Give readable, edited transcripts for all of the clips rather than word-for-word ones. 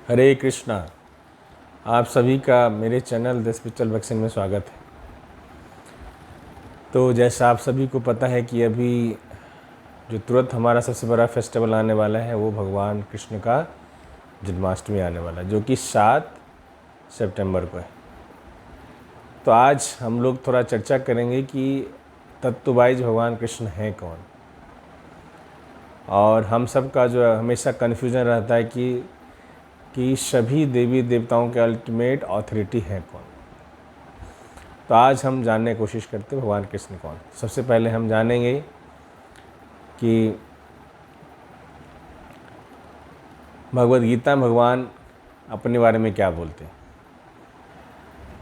हरे कृष्णा। आप सभी का मेरे चैनल द स्पिरिचुअल वैक्सीन में स्वागत है। तो जैसा आप सभी को पता है कि अभी जो तुरंत हमारा सबसे बड़ा फेस्टिवल आने वाला है वो भगवान कृष्ण का जन्माष्टमी आने वाला है, जो कि 7 सितंबर को है। तो आज हम लोग थोड़ा चर्चा करेंगे कि तत्ववाइज भगवान कृष्ण हैं कौन। और हम सब का जो हमेशा कन्फ्यूज़न रहता है कि सभी देवी देवताओं के अल्टीमेट ऑथोरिटी है कौन। तो आज हम जानने की कोशिश करते हैं भगवान कृष्ण कौन। सबसे पहले हम जानेंगे कि भगवद गीता में भगवान अपने बारे में क्या बोलते हैं।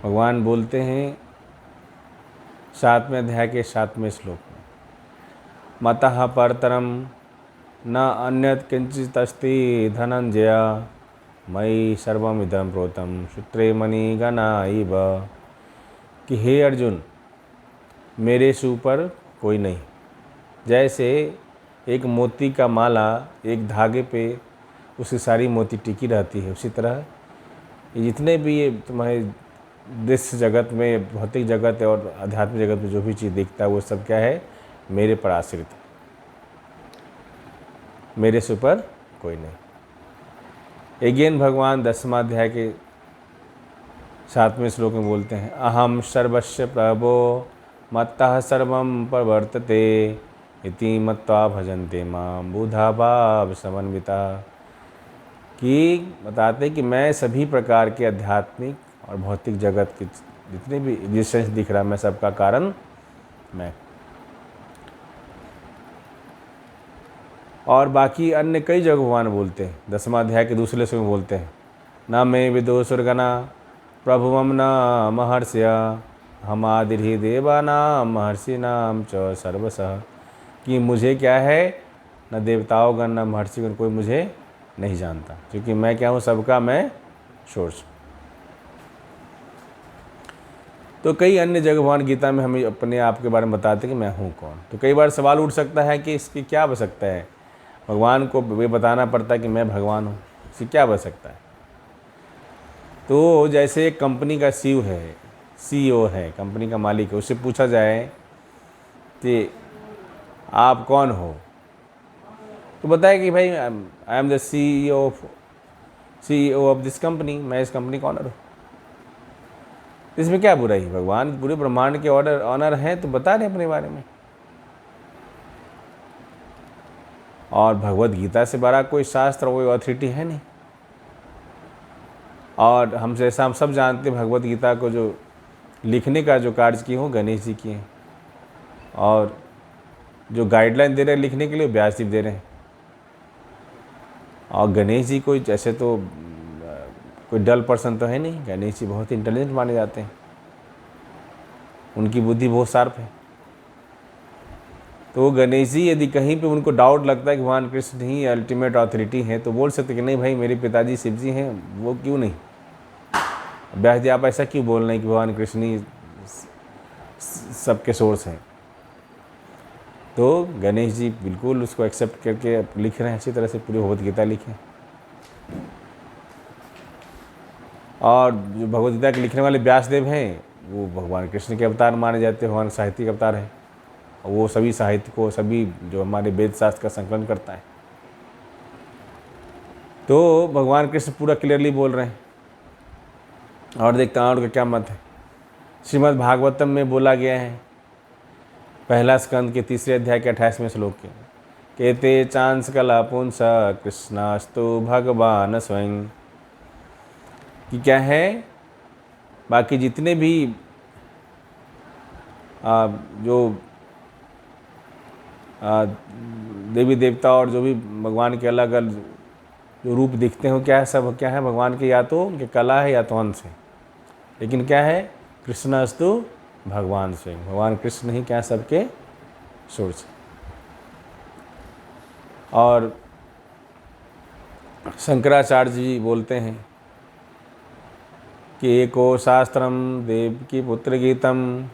भगवान बोलते हैं 7वें अध्याय के 7वें श्लोक में, मतः परतरम न अन्यत् किंचित् अस्ति धनंजय मयि सर्वमिदं प्रोतं सूत्रे मणिगणा इव। कि हे अर्जुन, मेरे से ऊपर कोई नहीं। जैसे एक मोती का माला एक धागे पे उसकी सारी मोती टिकी रहती है, उसी तरह ये जितने भी ये तुम्हारे दृश्य जगत में, भौतिक जगत और आध्यात्मिक जगत में जो भी चीज़ दिखता है वो सब क्या है, मेरे पर आश्रित है। मेरे से ऊपर कोई नहीं। अगेन भगवान 10वां अध्याय के 7वें श्लोक में बोलते हैं, अहम सर्वस्य प्रभो मत्तः सर्वं प्रवर्तते इति मत्वा भजन्ते मां बुधा भाव समन्विता। कि बताते हैं कि मैं सभी प्रकार के आध्यात्मिक और भौतिक जगत के जितने भी एग्जिस्टेंस दिख रहा है, मैं सबका कारण मैं। और बाकी अन्य कई जगह भगवान बोलते हैं। 10वां अध्याय के दूसरे श्लोक में बोलते हैं, न मे विदुषुर्गणा प्रभुवम न महर्षय हमादिर्हि देवानां महर्षिणां च सर्वशः। कि मुझे क्या है, न देवताओं न महर्षिगण कोई मुझे नहीं जानता, क्योंकि मैं क्या हूँ, सबका मैं सोर्स। तो कई अन्य जगह भगवान गीता में हमें अपने आप के बारे में बताते हैं कि मैं हूँ कौन। तो कई बार सवाल उठ सकता है कि इसकी क्या बन सकता है, भगवान को ये बताना पड़ता है कि मैं भगवान हूँ, इससे क्या बन सकता है। तो जैसे एक कंपनी का सीईओ है, कंपनी का मालिक है, उससे पूछा जाए कि आप कौन हो, तो बताए कि भाई I am the CEO of this company, मैं इस कंपनी का ऑनर हूँ। इसमें क्या बुराई है, भगवान पूरे ब्रह्मांड के ऑनर हैं तो बता रहे अपने बारे में। और भगवद गीता से बड़ा कोई शास्त्र, कोई अथॉरिटी है नहीं। और हम जैसा हम सब जानते हैं, भगवद गीता को जो लिखने का जो कार्य किए हो गणेश जी किए हैं, और जो गाइडलाइन दे रहे हैं लिखने के लिए व्यास जी दे रहे हैं। और गणेश जी कोई जैसे तो कोई डल पर्सन तो है नहीं, गणेश जी बहुत इंटेलिजेंट माने जाते हैं, उनकी बुद्धि बहुत शार्प है। तो गणेश जी यदि कहीं पे उनको डाउट लगता है कि भगवान कृष्ण ही अल्टीमेट ऑथोरिटी हैं, तो बोल सकते कि नहीं भाई, मेरे पिताजी शिव जी हैं, वो क्यों नहीं। व्यास जी आप ऐसा क्यों बोल रहे हैं कि भगवान कृष्ण ही सबके सोर्स हैं। तो गणेश जी बिल्कुल उसको एक्सेप्ट करके लिख रहे हैं, अच्छी तरह से पूरी भगवद गीता लिखे। और जो भगवद गीता के लिखने वाले व्यासदेव हैं, वो भगवान कृष्ण के अवतार माने जाते हैं, भगवान साहित्य के अवतार हैं। और वो सभी साहित्य को, सभी जो हमारे वेद शास्त्र का संकलन करता है। तो भगवान कृष्ण पूरा क्लियरली बोल रहे हैं। और देखता हूँ उनका क्या मत है। श्रीमद् भागवतम में बोला गया है, पहला स्कंद के 3 अध्याय के 28वें श्लोक के, केते चांस कला पुंस कृष्णास्तु भगवान स्वयं। कि क्या है, बाकी जितने भी जो देवी देवता और जो भी भगवान के अलग अलग जो रूप दिखते हो, क्या है, सब क्या है भगवान के, या तो उनके कला है या तो अंश है। लेकिन क्या है, कृष्णास्तु भगवान स्वयं, भगवान कृष्ण ही क्या सबके सोर्स। और शंकराचार्य जी बोलते हैं कि एको शास्त्रम देवकी पुत्र गीतम,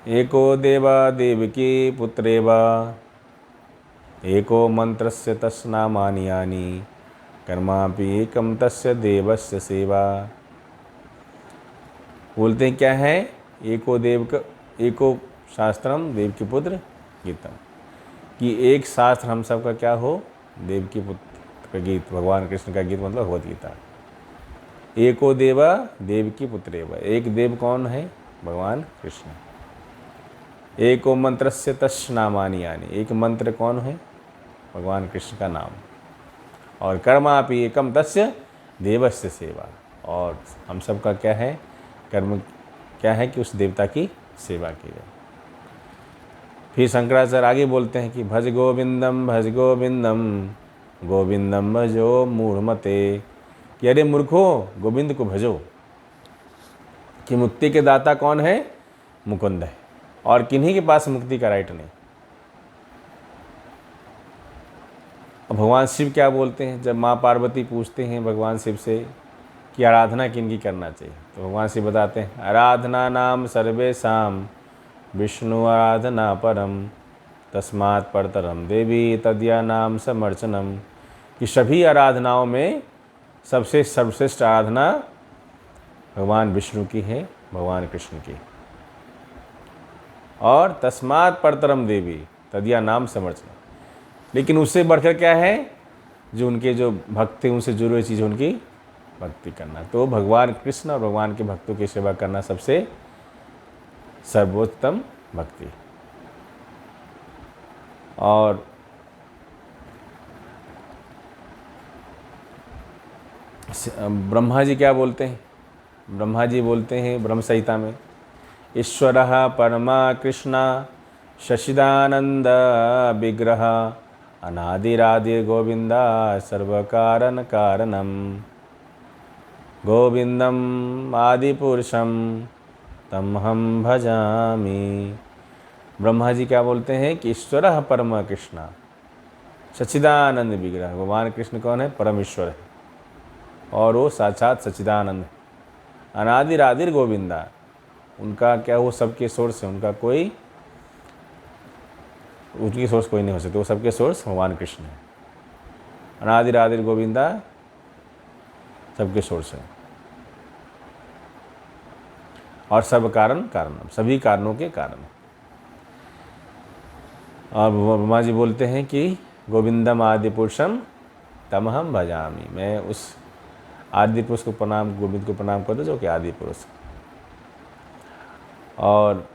एको देवा देवकी पुत्रेव, एको मंत्रस्य तस्नामानि यानि कर्मापि एकम तस्य देवस्य सेवा। बोलते हैं क्या है, एको शास्त्रम देव की पुत्र गीतम, कि एक शास्त्र हम सब का क्या हो, देव की पुत्र का गीत, भगवान कृष्ण का गीत मतलब भगवद गीता। एको देवा देव की पुत्रेव, एक देव कौन है, भगवान कृष्ण। एको मंत्रस्य तस्य नामानि यानि, एक मंत्र कौन है, भगवान कृष्ण का नाम। और कर्मापि एकम तस्य देवस्य सेवा, और हम सब का क्या है, कर्म क्या है कि उस देवता की सेवा की जाए। फिर शंकराचार्य आगे बोलते हैं कि भज गोविंदम गोविंदम भजो मूढ़मते, कि अरे मूर्खो गोविंद को भजो, कि मुक्ति के दाता कौन है, मुकुंद है, और किन्हीं के पास मुक्ति का राइट नहीं। भगवान शिव क्या बोलते हैं, जब माँ पार्वती पूछते हैं भगवान शिव से कि आराधना किनकी करना चाहिए, तो भगवान शिव बताते हैं आराधना नाम सर्वेषां विष्णु आराधना परम तस्मात् परतरम देवी तद्या नाम समर्चनम, कि सभी आराधनाओं में सबसे सर्वश्रेष्ठ आराधना भगवान विष्णु की है, भगवान कृष्ण की। और तस्मात् परतरम देवी तद्या नाम समर्चनम, लेकिन उससे बढ़कर क्या है, जो उनके जो भक्त थे उनसे जुड़ी हुई चीज़ उनकी भक्ति करना। तो भगवान कृष्ण और भगवान के भक्तों की सेवा करना सबसे सर्वोत्तम भक्ति। और ब्रह्मा जी क्या बोलते हैं, ब्रह्मा जी बोलते हैं ब्रह्म संहिता में, ईश्वरः परमा कृष्णा शशिदानंद विग्रह अनादिरादिर गोविंदा सर्वकारण कारणम गोविंदम आदिपुरुषम तमहम भजामि। ब्रह्मा जी क्या बोलते हैं कि ईश्वरः परम कृष्णा सच्चिदानंद विग्रह, भगवान कृष्ण कौन है, परम ईश्वर है, और वो साक्षात सच्चिदानंद। अनादिरादिर गोविंदा, उनका क्या, वो सबके सोर्स है, उनका कोई, उनकी सोर्स कोई नहीं हो सकती, वो सबके सोर्स भगवान कृष्ण है। अनादिरादिर गोविंदा सबके सोर्स है, और सब कारण कारणम, सभी कारणों के कारण। और ब्रह्मा जी बोलते हैं कि गोविंदम आदि पुरुषम तमहम भजामि, मैं उस आदि पुरुष को प्रणाम, गोविंद को प्रणाम कर दो जो कि आदि पुरुष। और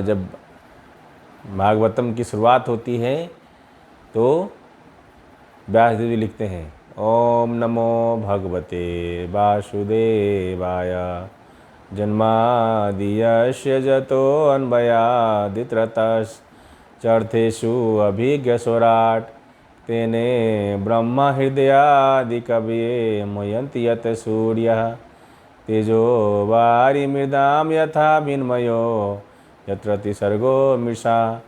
जब भागवतम की शुरुआत होती है तो व्यास देव जी लिखते हैं ओम नमो भगवते वासुदेवाय जन्मादियस्य जतो अन्वयादित्रतश्चर्थेषु अभिज्ञस्वराट् तेने ब्रह्म हृदयादिकवये मुह्यन्ति यत् सूर्यः तेजो वारिमृदां यथा विन्मयो यत्र तिसर्गो मृषा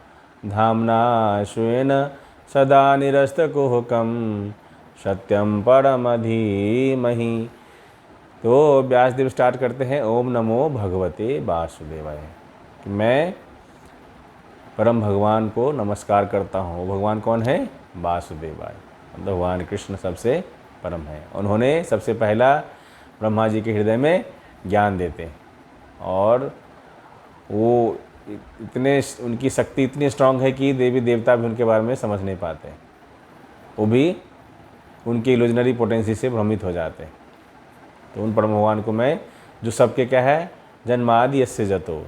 धाम्ना स्वेन सदा निरस्तकुहकं सत्यम परम धीमहि। तो व्यासदेव स्टार्ट करते हैं ओम नमो भगवते वासुदेवाय, कि मैं परम भगवान को नमस्कार करता हूँ। वो भगवान कौन है, वासुदेवाय, भगवान कृष्ण सबसे परम है। उन्होंने सबसे पहला ब्रह्मा जी के हृदय में ज्ञान देते हैं, और वो इतने, उनकी शक्ति इतनी स्ट्रांग है कि देवी देवता भी उनके बारे में समझ नहीं पाते, वो भी उनकी इल्यूजनरी पोटेंसी से भ्रमित हो जाते हैं। तो उन परम भगवान को मैं, जो सबके क्या है, जन्मादि यस्य जतो,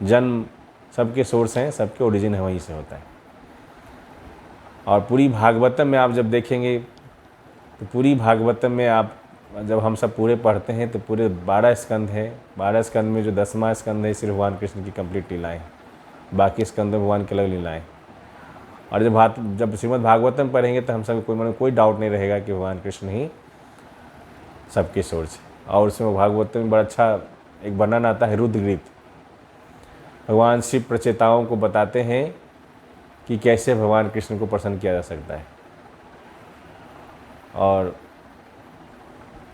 जन्म सबके सोर्स हैं, सबके ओरिजिन है, वहीं से होता है। और पूरी भागवतम में आप जब देखेंगे तो पूरी भागवतम में आप जब हम सब पूरे पढ़ते हैं तो पूरे 12 स्कंद हैं। 12 स्कंद में जो 10वां स्कंद है सिर्फ भगवान कृष्ण की कंप्लीट लीलाएँ, बाकी स्कंद भगवान की अलग लीलाएँ। और जब श्रीमद् भागवतम पढ़ेंगे तो हम सब कोई डाउट नहीं रहेगा कि भगवान कृष्ण ही सबके सोर्स है। और उसमें भागवतम में बड़ा अच्छा एक वर्णन आता है रुद्रगीत। भगवान शिव प्रचेताओं को बताते हैं कि कैसे भगवान कृष्ण को प्रसन्न किया जा सकता है, और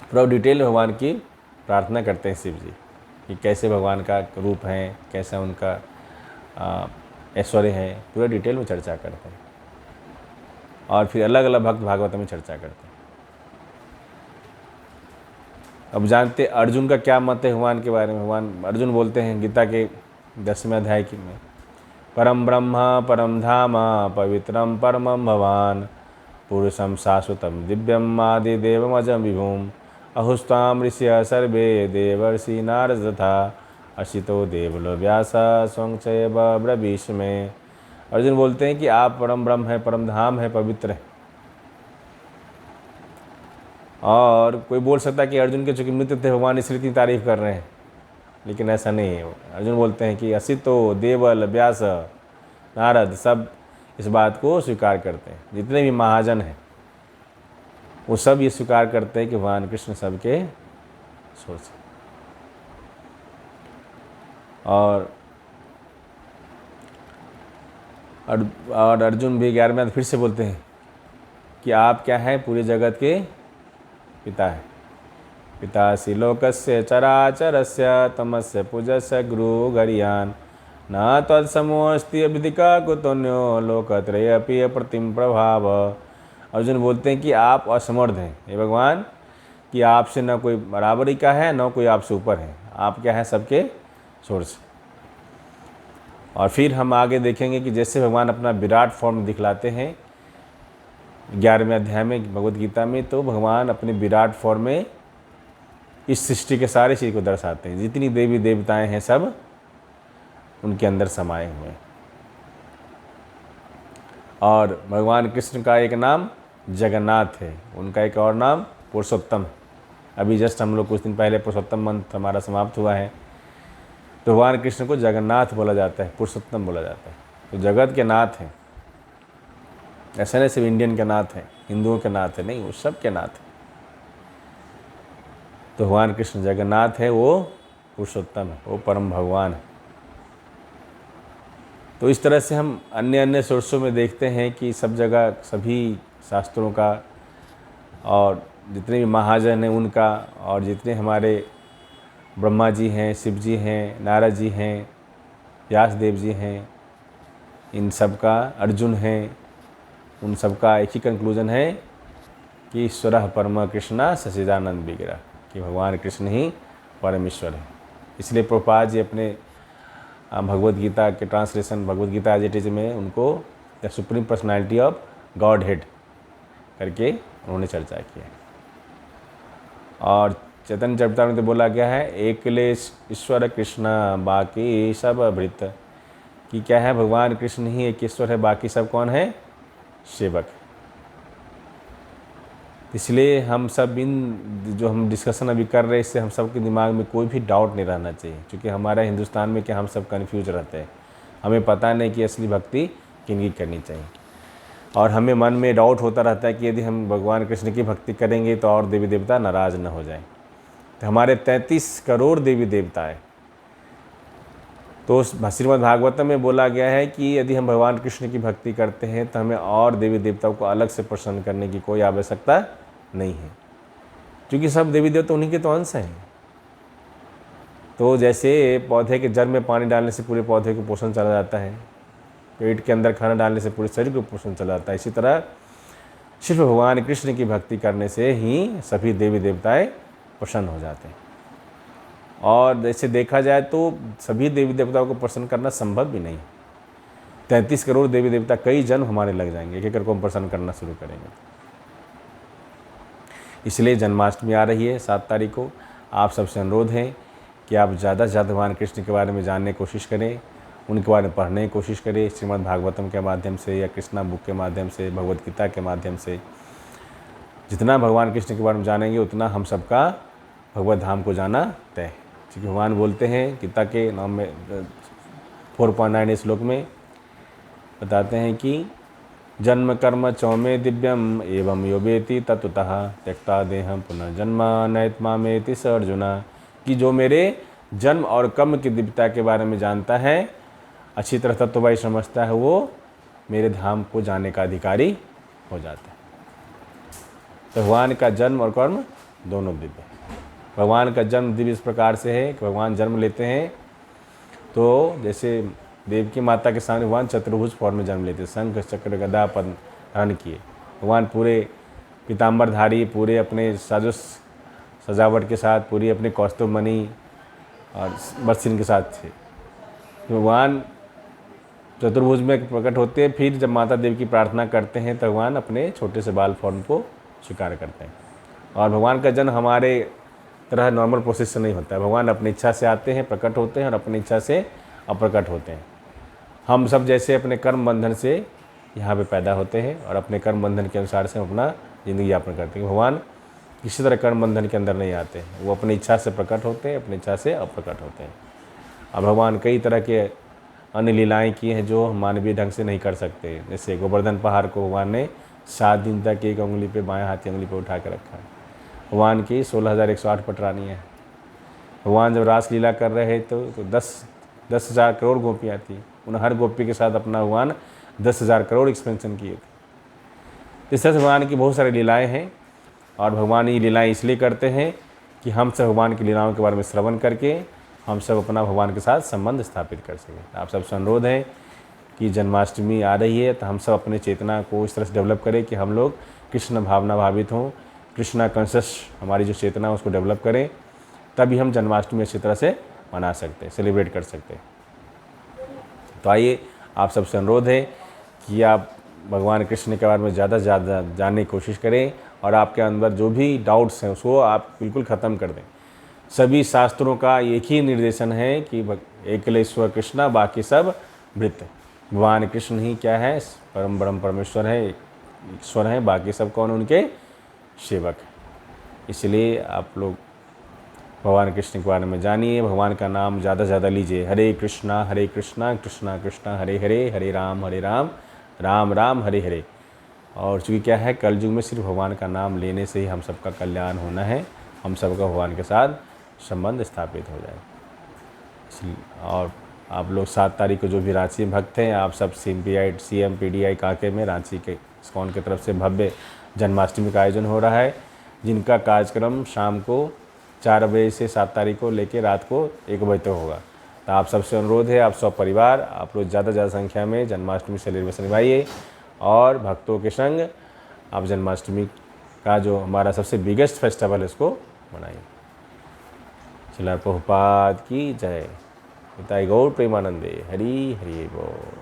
पूरा डिटेल भगवान की प्रार्थना करते हैं शिव जी कि कैसे भगवान का रूप है, कैसा उनका ऐश्वर्य है, पूरा डिटेल में चर्चा करते हैं। और फिर अलग अलग भक्त भागवत में चर्चा करते हैं। अब जानते अर्जुन का क्या मत है भगवान के बारे में। भगवान अर्जुन बोलते हैं गीता के 10वें अध्याय में, परम ब्रह्म परम धाम पवित्रम परमं भवान पुरुषम शाश्वतम दिव्यम आदि देवमजम विभुम अहुस्ताम ऋषय सर्वे देवर्षि नारद तथा अशितो देवलो व्यास स्वयं ब्रवीष में। अर्जुन बोलते हैं कि आप परम ब्रह्म है, परम धाम है, पवित्र है। और कोई बोल सकता है कि अर्जुन के चूँकि मित्र थे भगवान इसलिए इतनी तारीफ कर रहे हैं, लेकिन ऐसा नहीं है। अर्जुन बोलते हैं कि असितो देवल व्यास नारद सब इस बात को स्वीकार करते हैं। जितने भी महाजन हैं वो सब ये स्वीकार करते हैं कि भगवान कृष्ण सबके सोर्स हैं। और अर्जुन भी 11वें फिर से बोलते हैं कि आप क्या हैं, पूरे जगत के पिता है। पितासि लोकस्य चराचरस्य तमस्य पूजस्य गुरु गरियान न तत्समोऽस्ति अभिधिका कुतोन्यो लोकत्रयेऽपि प्रतिम प्रभाव। अर्जुन बोलते हैं कि आप असमर्थ हैं हे भगवान, कि आपसे न कोई बराबरी का है न कोई आपसे ऊपर है। आप क्या है, सबके सोर्स। और फिर हम आगे देखेंगे कि जैसे भगवान अपना विराट फॉर्म दिखलाते हैं 11वें अध्याय में भगवद गीता में, तो भगवान अपने विराट फॉर्म में इस सृष्टि के सारे चीज़ को दर्शाते हैं। जितनी देवी देवताएं हैं सब उनके अंदर समाये हुए हैं। और भगवान कृष्ण का एक नाम जगन्नाथ है, उनका एक और नाम पुरुषोत्तम है। अभी जस्ट हम लोग कुछ दिन पहले पुरुषोत्तम मंथ हमारा समाप्त हुआ है, तो भगवान कृष्ण को जगन्नाथ बोला जाता है, पुरुषोत्तम बोला जाता है। तो जगत के नाथ हैं। ऐसा नहीं सिर्फ इंडियन के नाथ हैं, हिंदुओं के नाथ है, नहीं, वो सब के नाथ हैं। तो भगवान कृष्ण जगन्नाथ है, वो पुरुषोत्तम है, वो परम भगवान है। तो इस तरह से हम अन्य अन्य सोर्सों में देखते हैं कि सब जगह सभी शास्त्रों का और जितने भी महाजन हैं उनका, और जितने हमारे ब्रह्मा जी हैं, शिव जी हैं, नारद जी हैं, व्यास देव जी हैं, इन सब का, अर्जुन हैं, उन सब का एक ही कंक्लूजन है कि ईश्वर परम कृष्ण सच्चिदानंद विग्रह, कि भगवान कृष्ण ही परमेश्वर है। इसलिए प्रभुपाद जी अपने भगवद गीता के translation Bhagavad Gita as it is में उनको the supreme personality of Godhead करके उन्होंने चर्चा की है। और चैतन्य चरितामृत में बोला गया है एकले ईश्वर कृष्ण बाकी सब भृत, कि क्या है, भगवान कृष्ण ही एक ईश्वर है, बाकी सब कौन है, सेवक। इसलिए हम सब इन जो हम डिस्कशन अभी कर रहे हैं इससे हम सब के दिमाग में कोई भी डाउट नहीं रहना चाहिए, क्योंकि हमारे हिंदुस्तान में क्या हम सब कन्फ्यूज रहते हैं। हमें पता नहीं कि असली भक्ति किनकी करनी चाहिए, और हमें मन में डाउट होता रहता है कि यदि हम भगवान कृष्ण की भक्ति करेंगे तो और देवी देवता नाराज़ न हो जाएं। तो हमारे 33 करोड़ देवी देवता है। तो श्रीमद् भागवतम में बोला गया है कि यदि हम भगवान कृष्ण की भक्ति करते हैं तो हमें और देवी देवताओं को अलग से प्रसन्न करने की कोई आवश्यकता नहीं है, क्योंकि सब देवी देवता उन्हीं के तो अंश हैं। तो जैसे पौधे के जड़ में पानी डालने से पूरे पौधे को पोषण चला जाता है, पेट के अंदर खाना डालने से पूरे शरीर को पोषण चला जाता है, इसी तरह सिर्फ भगवान कृष्ण की भक्ति करने से ही सभी देवी देवताएं प्रसन्न हो जाते हैं। और जैसे देखा जाए तो सभी देवी देवताओं को प्रसन्न करना संभव भी नहीं। 33 करोड़ देवी देवता, कई जन्म हमारे लग जाएंगे एक एक करके हम प्रसन्न करना शुरू करेंगे। इसलिए जन्माष्टमी आ रही है 7 तारीख को। आप सबसे अनुरोध है कि आप ज़्यादा से ज़्यादा भगवान कृष्ण के बारे में जानने की कोशिश करें, उनके बारे में पढ़ने की कोशिश करें, श्रीमद् भागवतम के माध्यम से या कृष्णा बुक के माध्यम से, भगवद गीता के माध्यम से। जितना भगवान कृष्ण के बारे में जानेंगे उतना हम सबका भगवत धाम को जाना तय है। क्योंकि भगवान बोलते हैं गीता के नाम में 4.9 श्लोक में बताते हैं कि जन्म कर्म चौमे दिव्यम एवं योवेति तत्वतः त्यक्ता देहम पुनर्जन्म नैत्मामेति स अर्जुना, कि जो मेरे जन्म और कर्म की दिव्यता के बारे में जानता है, अच्छी तरह तत्ववाई समझता है, वो मेरे धाम को जाने का अधिकारी हो जाता है। तो भगवान का जन्म और कर्म दोनों दिव्य है। भगवान का जन्म दिव्य इस प्रकार से है कि भगवान जन्म लेते हैं तो जैसे देवकी माता के सामने भगवान चतुर्भुज फॉर्म में जन्म लेते हैं, शंख चक्र गदा पद्म धारण किए, भगवान पूरे पीताम्बरधारी, पूरे अपने साजो सजावट के साथ, पूरी अपने कौस्तुभ मणि और बरसिन के साथ थे। भगवान चतुर्भुज में प्रकट होते हैं, फिर जब माता देवी की प्रार्थना करते हैं तो भगवान अपने छोटे से बाल फॉर्म को स्वीकार करते हैं। और भगवान का जन्म हमारे तरह नॉर्मल प्रोसेस से नहीं होता है। भगवान अपनी इच्छा से आते हैं, प्रकट होते हैं और अपनी इच्छा से अप्रकट होते हैं। हम सब जैसे अपने कर्म बंधन से यहाँ पे पैदा होते हैं और अपने कर्म बंधन के अनुसार से हम अपना ज़िंदगी यापन करते हैं। भगवान किसी तरह कर्म बंधन के अंदर नहीं आते हैं, वो अपनी इच्छा से प्रकट होते हैं, अपनी इच्छा से अप्रकट होते हैं। और भगवान कई तरह के अन्य लीलाएँ की हैं जो हम मानवीय ढंग से नहीं कर सकते। जैसे गोवर्धन पहाड़ को भगवान ने 7 दिन तक एक उंगली पे, बाएं हाथ की उंगली पे उठा कर रखा है। भगवान की 16,108 पटरानियाँ हैं। भगवान जब रासलीला कर रहे हैं तो 10,000 करोड़ गोपियाँ थी। उन हर गोपी के साथ अपना भगवान 10,000 करोड़ एक्सपेंशन किए थे। इस तरह से भगवान की बहुत सारी लीलाएँ हैं और भगवान ये लीलाएँ इसलिए करते हैं कि हम सब भगवान की लीलाओं के बारे में श्रवण करके हम सब अपना भगवान के साथ संबंध स्थापित कर सकें। आप सबसे अनुरोध है कि जन्माष्टमी आ रही है तो हम सब अपने चेतना को इस तरह से डेवलप करें कि हम लोग कृष्ण भावना भावित हों, कृष्णा कॉन्शियस हमारी जो चेतना है उसको डेवलप करें, तभी हम जन्माष्टमी अच्छी तरह से मना सकते हैं, सेलिब्रेट कर सकते हैं। तो आइए, आप सबसे अनुरोध है कि आप भगवान कृष्ण के बारे में ज़्यादा से ज़्यादा जानने की कोशिश करें और आपके अंदर जो भी डाउट्स हैं उसको आप बिल्कुल ख़त्म कर दें। सभी शास्त्रों का एक ही निर्देशन है कि एकलेश्वर कृष्णा, बाकी सब मृत। भगवान कृष्ण ही क्या है, परम ब्रह्म परमेश्वर है, ईश्वर हैं, बाकी सब कौन, उनके सेवक हैं। इसलिए आप लोग भगवान कृष्ण के बारे में जानिए, भगवान का नाम ज़्यादा से ज़्यादा लीजिए। हरे कृष्णा कृष्णा कृष्णा हरे हरे, हरे राम राम राम हरे हरे। और चूँकि क्या है, कल युग में सिर्फ भगवान का नाम लेने से ही हम सबका कल्याण होना है, हम सबका भगवान के साथ संबंध स्थापित हो जाए। इसलिए और आप लोग 7 तारीख को जो भी रांची में भक्त हैं, आप सब CMPDI काके में रांची के इस्कॉन की तरफ से भव्य जन्माष्टमी का आयोजन हो रहा है, जिनका कार्यक्रम शाम को 4 बजे से 7 तारीख को लेकर रात को 1 बजे तक होगा। तो आप सबसे अनुरोध है, आप सब परिवार, आप लोग ज़्यादा से ज़्यादा संख्या में जन्माष्टमी सेलिब्रेशन निभाइए और भक्तों के संग आप जन्माष्टमी का जो हमारा सबसे बिगेस्ट फेस्टिवल है उसको मनाइए। श्रील प्रभुपाद की जय। पिताई गौर प्रेमानंदे। हरि हरि बोल।